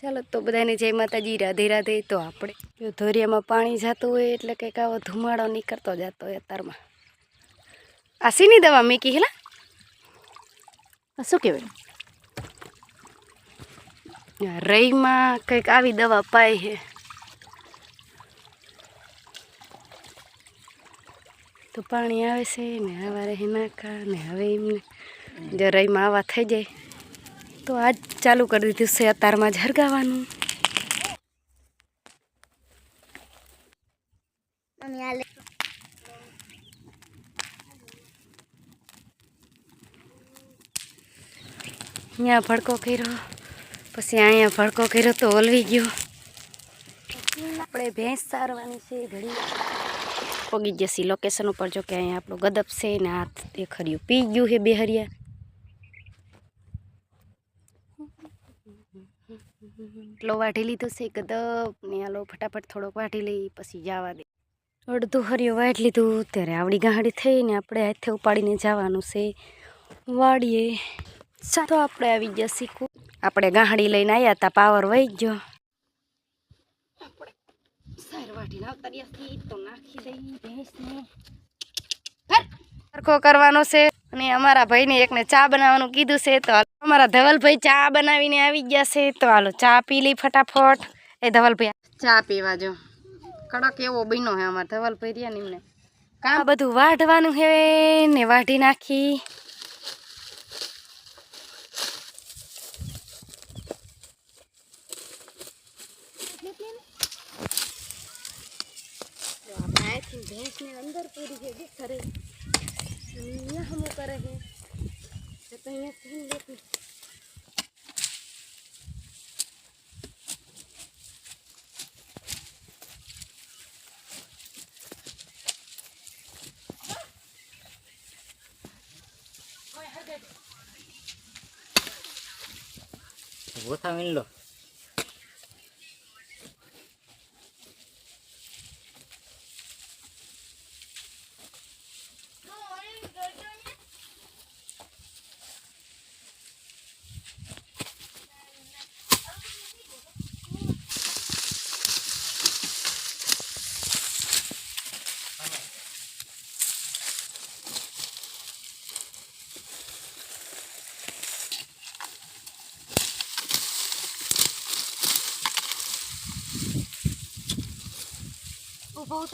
ચાલો તો બધાને જય માતાજી, રાધે રાધે। તો આપણે જો ધોરિયામાં પાણી જતું હોય એટલે કંઈક આવો ધુમાડો નીકળતો જતો હોય અત્યારમાં। આ શીની દવા મેકી હેલા, આ શું કહેવાય, રઈમાં કંઈક આવી દવા પાય છે। તો પાણી આવે છે ને આવા રહે નાખા ને હવે એમને જો રઈમાં આવા થઈ જાય તો આજ ચાલુ કરી દીધું છે અત્યારમાં જ હરગાવાનું। અહીંયા ભડકો કર્યો, પછી અહીંયા ભડકો કર્યો તો ઓલવી ગયો। આપણે ભેંસ સારવાની છે ઘડી પોગી જશે લોકેશન ઉપર। જો કે અહીંયા આપણું ગદપ છે ને હાથ દેખર્યું પી ગયું છે બેહરિયા। એટલો વાઢી લીધો છે ગદપ ને હાલો ફટાફટ થોડોક વાઢી લઈ પછી જવા દે। અડધું હરિયો વાઢી લીધું ત્યારે આવડી ગાંડી થઈને આપણે હાથે ઉપાડીને જવાનું છે વાડીએ। તો આપણે આવી ગયા શીખું, આપણે ગાંડી લઈને આવ્યા હતા, પાવર વહી ગયો। આપણે સાર વાઢીને આવતા રહ્યા તો નાખી દઈ ભેંસને સરખો કરવાનો છે। અને અમારા ભાઈને એકને ચા બનાવવાનું કીધું છે તો અમારા ધવલભાઈ ચા બનાવીને આવી ગયા છે। તો હાલો ચા પી લઈ ફટાફટ। એ ધવલભાઈ ચા પીવા જો, કડક એવો બન્યો છે અમારા ધવલભાઈ રહ્યા ને એમને કામ બધું વાઢવાનું છે ને વાઢી નાખી। भैंस ने अंदर पूरी है दिख करे हम करे है तो यहाँ से लेते वो था मिल लो। बहुत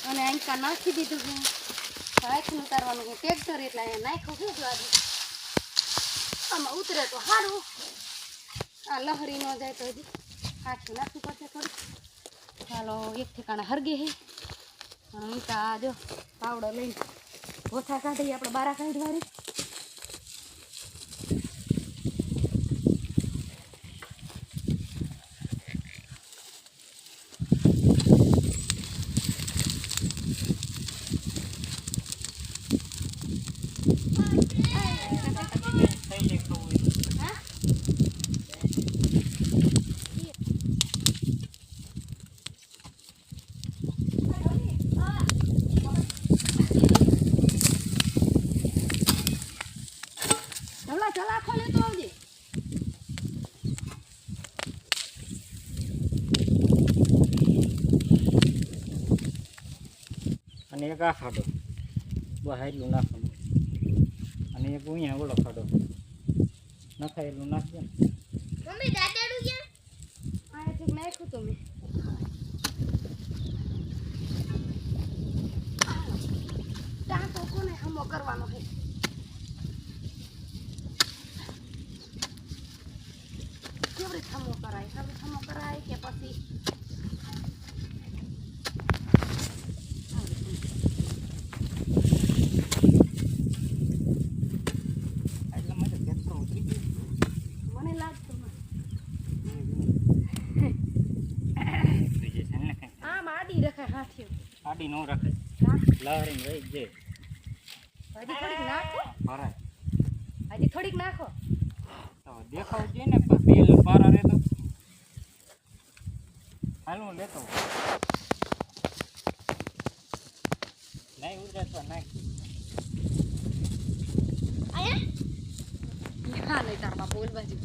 અને આંકા નાખી દીધું છે। આંખનું ઉતારવાનું છે ટ્રેક્ટર એટલે અહીંયા નાખ્યું છે જો આજે આમાં ઉતરે તો સારું, આ લહરી ન જાય તો હજી આંખું નાખવું પડશે થોડું। ચાલો એક ઠેકાણા હરગે છે આંકા જો પાવડો લઈને ઓછા કાઢી આપણે બારા કાઢવાની। चला खोले तो आवजे અને એક આ ખાડો બહારલું નાખવાનું અને એક અહીંયા ઓલો ખાડો નખાયેલું નાખજો ને। મમ્મી દાદાડું ક્યાં આ ઠીક નાખ્યું તો મેં ટાંકો કોને હમો કરવાનો છે કેવડી થમો કરાય કે પછી મને લાગતું આમ આડી રખાય હાથે આડી ન રાખે લહરીને રહી જાય। હજી થોડીક નાખો, હજી થોડીક નાખો તો દેખાવ જોઈએ ને બેલ બારા રહેતો હાલ હું લેતો નહીં ઉતરતો નાખ આયા હા નહીં તારમાં બોલ બાજુ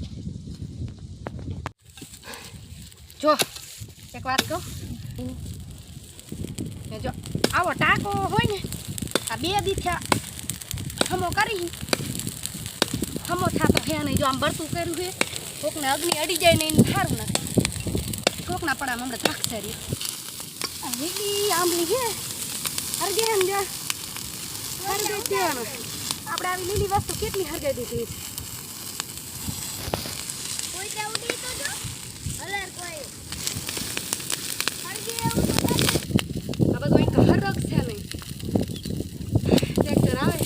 જો એક વાત કહું કે જો આવો ટાંકો હોય ને આ 2 દી થયા હમો કરી હમો થતો હે નહીં જો આમ બળતું કર્યું છે કોકને અગ્નિ અડી જાય ને એને સારું નથી કોકના પડામાં હમણાં થાકશે રે આ લીલી આંબલી છે હરગે ને હરગે દેવાનું આપણે આવી લીલી વસ્તુ કેટલી હરગે દીધી કોઈ તે ઉડી તો જો હલર કોઈ હરગે આ બધું એક હરક છે નહીં ટ્રેક્ટર આવે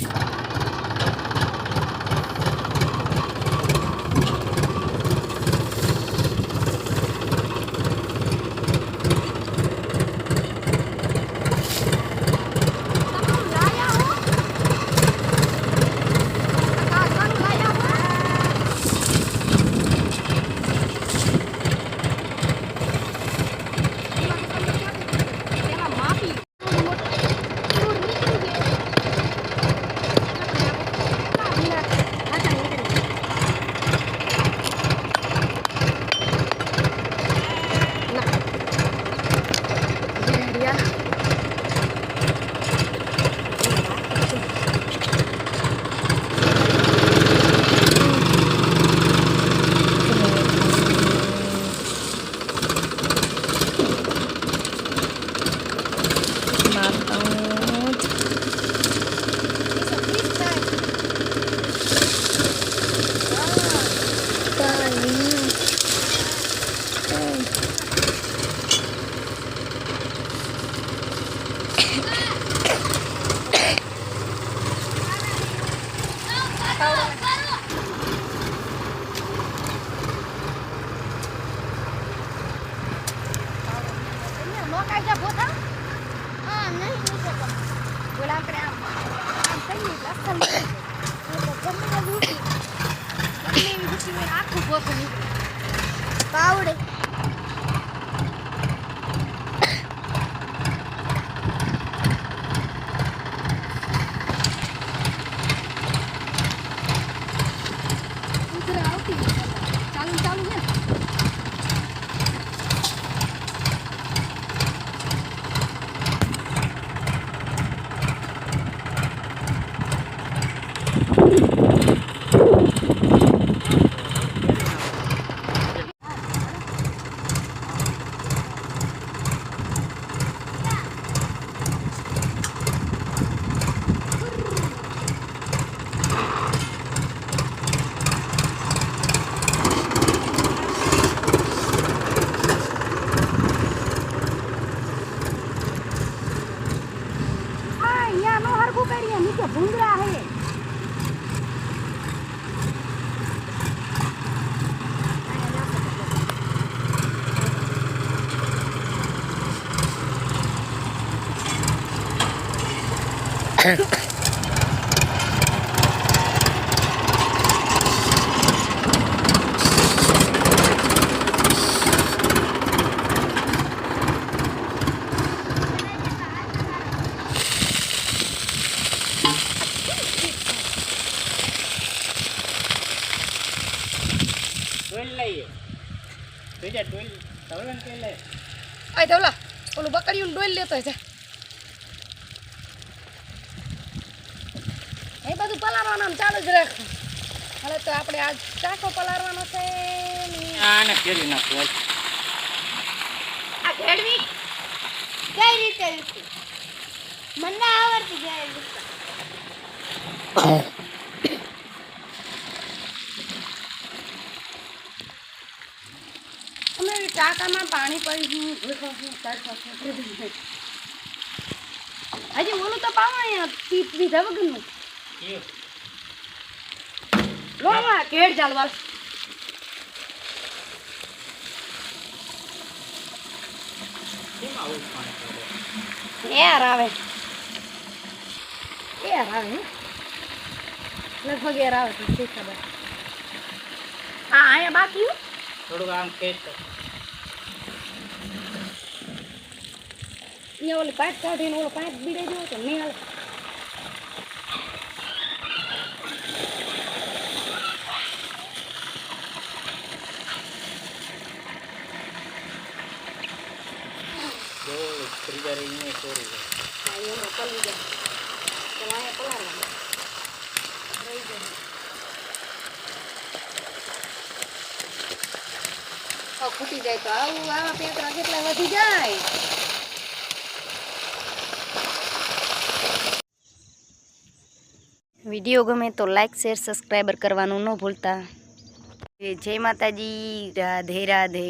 પાવડે ભૂંગળા હે ડોલ લઈએ બીજા ડોલ તવલન કે લે આ ધવલા ઓલું બકરીયું ડોલ લેતો છે એ બધું પલાળવાનું ચાલુ જ રાખ હાલે તો આપણે આજ ચાકો પલાળવાનો છે આને ફેરવી નાખો આ ઘેડવી કઈ રીતે લીધી મને ના આવડતી ઘેડવી અમે ટાંકામાં પાણી પડી હજી ઓલું તો પાવા અહીંયા ટીપ દીધા વગરનું લો કેડ ચાલવા યાર આવે લગભગ યાર આવે તો શી ખબર હા અહીંયા બાકી થોડુંક આમ ખેંચ અહીંયા ઓલી પાઇપ કાઢીને ઓલો પાઇપ બીડે જેવો તો નહીં હાલે ત્રીજા રે એને ચોરી જાય. હા એમાં પલળી જાય તો અહીંયા પલાળવાનું રહી જાય ખૂટી જાય તો આવા પેકરા કેટલા વધી જાય. વિડીયો ગમે તો લાઈક શેર સબસ્ક્રાઈબર કરવાનું ન ભૂલતા. જય માતાજી, રાધે રાધે.